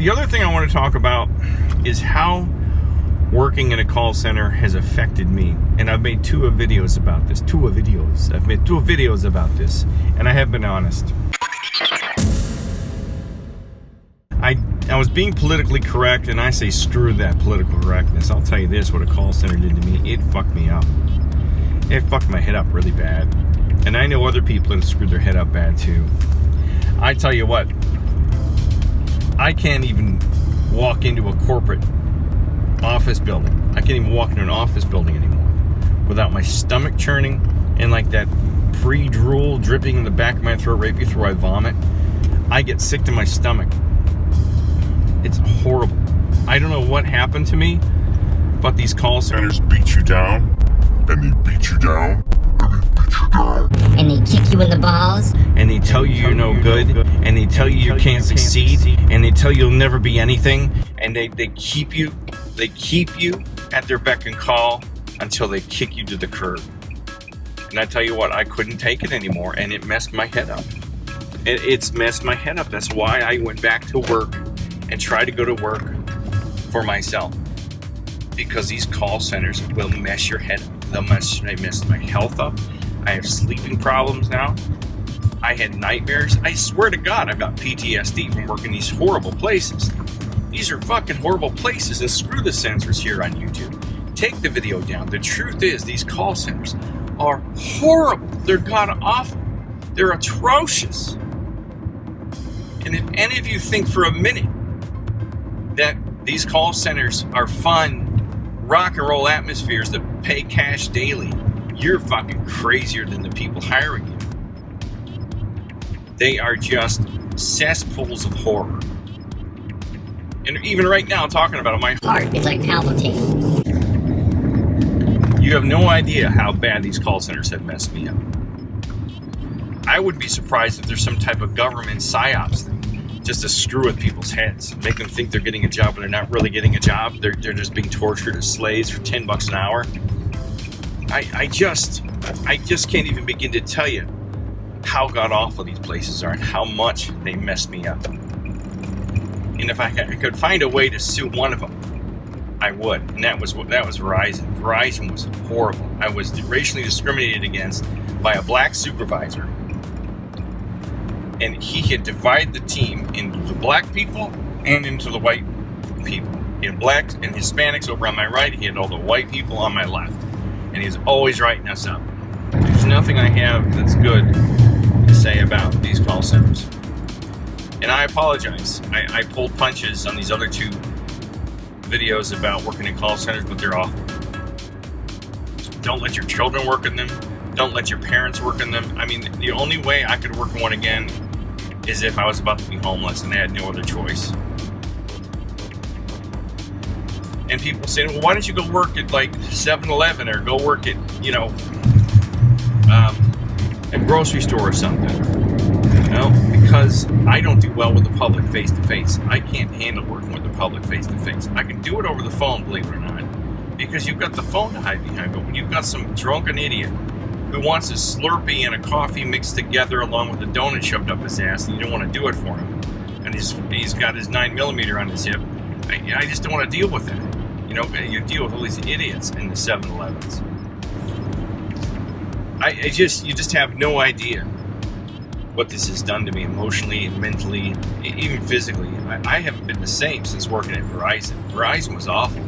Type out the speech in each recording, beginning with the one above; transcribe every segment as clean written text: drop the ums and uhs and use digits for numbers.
The other thing I want to talk about is how working in a call center has affected me. And I've made two videos about this. I've made two videos about this, and I have been honest. I was being politically correct, and I say screw that political correctness. I'll tell you this, what a call center did to me, it fucked me up. It fucked my head up really bad. And I know other people that have screwed their head up bad too. I tell you what, I can't even walk into a corporate office building. I can't even walk into an office building anymore without my stomach churning and like that pre-drool dripping in the back of my throat right before I vomit. I get sick to my stomach. It's horrible. I don't know what happened to me, but these call centers beat you down, and they beat you down, and they beat you down. And they kick you in the balls. And they tell you you're no good, and they tell you can't succeed, and they tell you you'll never be anything, and they keep you at their beck and call until they kick you to the curb. And I tell you what, I couldn't take it anymore, and it messed my head up. It's messed my head up. That's why I went back to work and try to go to work for myself, because these call centers will mess your head up. They messed my health up. I have sleeping problems now. I had nightmares. I swear to God, I've got PTSD from working these horrible places. These are fucking horrible places, and screw the censors here on YouTube. Take the video down. The truth is, these call centers are horrible. They're god awful. They're atrocious. And if any of you think for a minute that these call centers are fun, rock and roll atmospheres that pay cash daily, you're fucking crazier than the people hiring you. They are just cesspools of horror. And even right now, talking about it, my heart is like palpitating. You have no idea how bad these call centers have messed me up. I would be surprised if there's some type of government psyops thing, just to screw with people's heads, make them think they're getting a job when they're not really getting a job. They're just being tortured as slaves for $10 an hour. I just can't even begin to tell you how god awful these places are and how much they messed me up. And if I could find a way to sue one of them, I would. And that was Verizon. Verizon was horrible. I was racially discriminated against by a black supervisor. And he had divided the team into the black people and into the white people. He had blacks and Hispanics over on my right. He had all the white people on my left. And he's always writing us up. There's nothing I have that's good to say about these call centers. And I apologize. I pulled punches on these other two videos about working in call centers, but they're awful. Don't let your children work in them. Don't let your parents work in them. I mean, the only way I could work in one again is if I was about to be homeless and I had no other choice. And people say, well, why don't you go work at like 7-Eleven or go work at, a grocery store or something? No, because I don't do well with the public face-to-face. I can't handle working with the public face-to-face. I can do it over the phone, believe it or not, because you've got the phone to hide behind. But when you've got some drunken idiot who wants a Slurpee and a coffee mixed together along with a donut shoved up his ass, and you don't want to do it for him, and he's got his 9mm on his hip, I just don't want to deal with that. You deal with all these idiots in the 7-Elevens. You just have no idea what this has done to me emotionally, mentally, even physically. I haven't been the same since working at Verizon. Verizon was awful.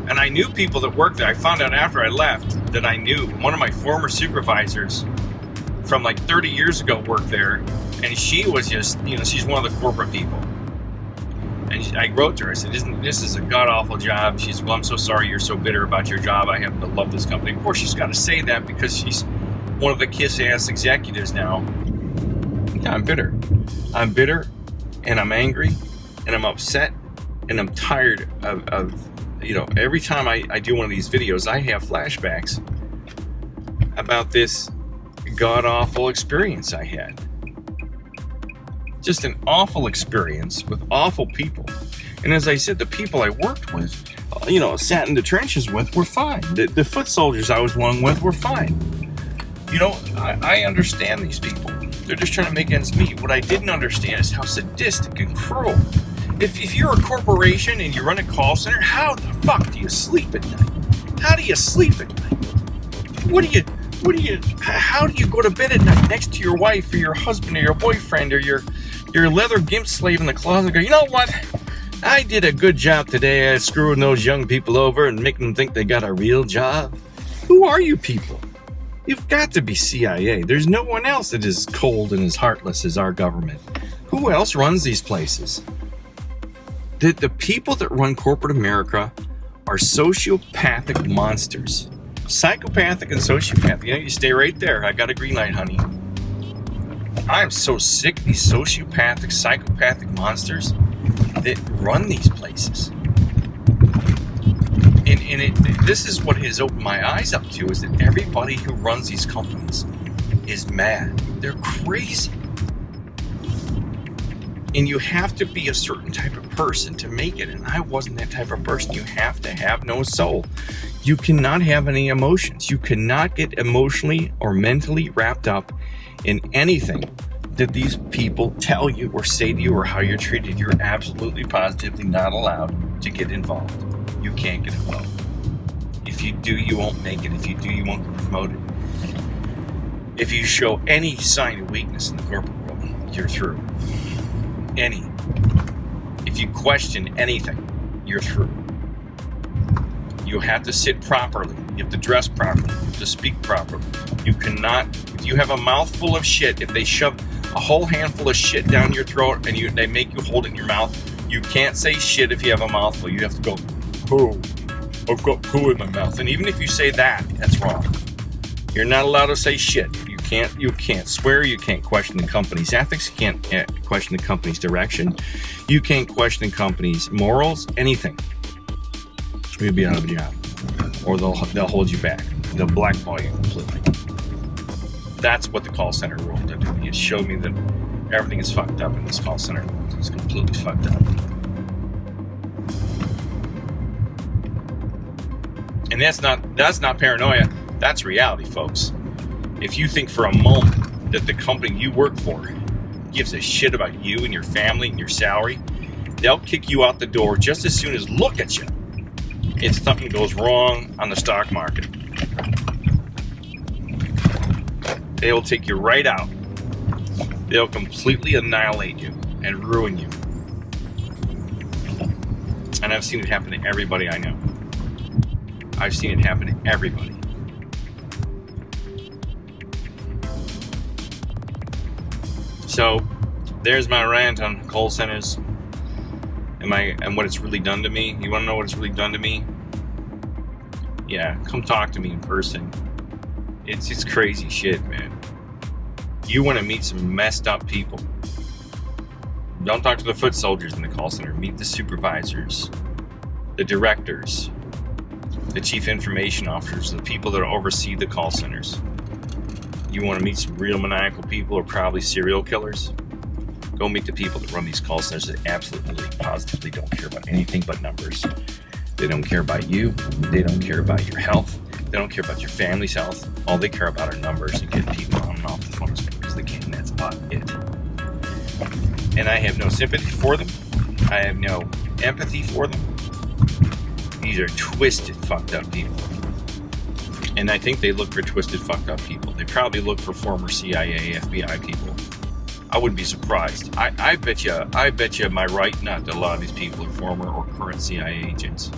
And I knew people that worked there. I found out after I left that I knew one of my former supervisors from like 30 years ago worked there. And she was just, she's one of the corporate people. And I wrote to her, I said, this is a god-awful job. She's, well, I'm so sorry you're so bitter about your job. I happen to love this company. Of course, she's got to say that because she's one of the kiss-ass executives now. Yeah, I'm bitter. I'm bitter, and I'm angry, and I'm upset, and I'm tired of every time I do one of these videos, I have flashbacks about this god-awful experience I had. Just an awful experience with awful people. And as I said, the people I worked with, sat in the trenches with, were fine. The foot soldiers I was along with were fine. I understand these people. They're just trying to make ends meet. What I didn't understand is how sadistic and cruel If you're a corporation and you run a call center, how the fuck do you sleep at night? How do you sleep at night? How do you go to bed at night next to your wife or your husband or your boyfriend or your leather gimp slave in the closet? Go, you know what? I did a good job today at screwing those young people over and making them think they got a real job. Who are you people? You've got to be CIA. There's no one else that is cold and as heartless as our government. Who else runs these places? The people that run corporate America are sociopathic monsters. Psychopathic and sociopathic. You know, you stay right there. I got a green light, honey. I am so sick of these sociopathic, psychopathic monsters that run these places. And this is what has opened my eyes up to, is that everybody who runs these companies is mad. They're crazy. And you have to be a certain type of person to make it. And I wasn't that type of person. You have to have no soul. You cannot have any emotions. You cannot get emotionally or mentally wrapped up in anything that these people tell you or say to you or how you're treated. You're absolutely positively not allowed to get involved. You can't get involved. If you do, you won't make it. If you do, you won't get promoted. If you show any sign of weakness in the corporate world, you're through. Any. If you question anything, you're through. You have to sit properly. You have to dress properly. You have to speak properly. You cannot, if you have a mouthful of shit, if they shove a whole handful of shit down your throat and they make you hold it in your mouth, you can't say shit if you have a mouthful. You have to go, oh, I've got poo in my mouth. And even if you say that, that's wrong. You're not allowed to say shit. You can't swear. You can't question the company's ethics. You can't question the company's direction. You can't question the company's morals. Anything. You'll be out of a job, or they'll hold you back. They'll blackball you completely. That's what the call center world did to me. It showed me that everything is fucked up in this call center world. It's completely fucked up. And that's not paranoia. That's reality, folks. If you think for a moment that the company you work for gives a shit about you and your family and your salary, they'll kick you out the door just as soon as look at you if something goes wrong on the stock market. They will take you right out. They'll completely annihilate you and ruin you. And I've seen it happen to everybody I know. I've seen it happen to everybody. So, there's my rant on call centers and what it's really done to me. You want to know what it's really done to me? Yeah, come talk to me in person. It's crazy shit, man. You want to meet some messed up people. Don't talk to the foot soldiers in the call center. Meet the supervisors, the directors, the chief information officers, the people that oversee the call centers. You want to meet some real maniacal people or probably serial killers? Go meet the people that run these call centers that absolutely, positively don't care about anything but numbers. They don't care about you. They don't care about your health. They don't care about your family's health. All they care about are numbers and getting people on and off the phone as quick as they can. That's about it. And I have no sympathy for them. I have no empathy for them. These are twisted, fucked up people. And I think they look for twisted, fucked up people. They probably look for former CIA, FBI people. I wouldn't be surprised. I bet you am I right not that a lot of these people are former or current CIA agents.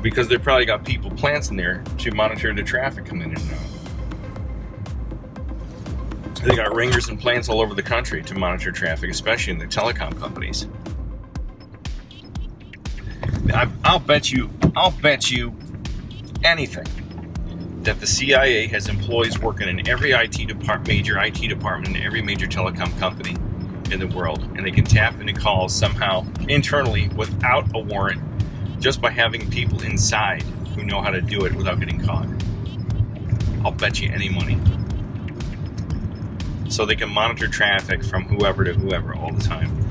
Because they probably got people, plants in there to monitor the traffic coming in and out. They got ringers and plants all over the country to monitor traffic, especially in the telecom companies. I'll bet you anything that the CIA has employees working in every major IT department in every major telecom company in the world, and they can tap into calls somehow internally without a warrant, just by having people inside who know how to do it without getting caught. I'll bet you any money. So they can monitor traffic from whoever to whoever all the time.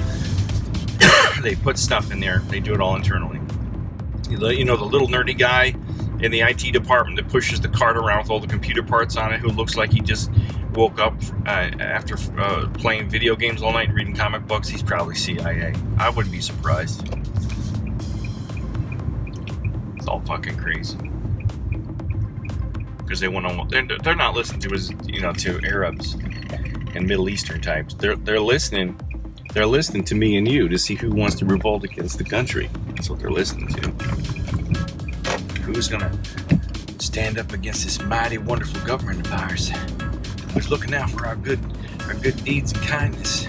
They put stuff in there. They do it all internally. You know, the little nerdy guy in the IT department that pushes the cart around with all the computer parts on it, who looks like he just woke up after playing video games all night and reading comic books, he's probably CIA. I wouldn't be surprised. It's all fucking crazy. Because they want to. They're not listening to his, to Arabs and Middle Eastern types. They're listening. They're listening to me and you to see who wants to revolt against the country. That's what they're listening to. Who's gonna stand up against this mighty, wonderful government of ours? Who's looking out for our good deeds and kindness?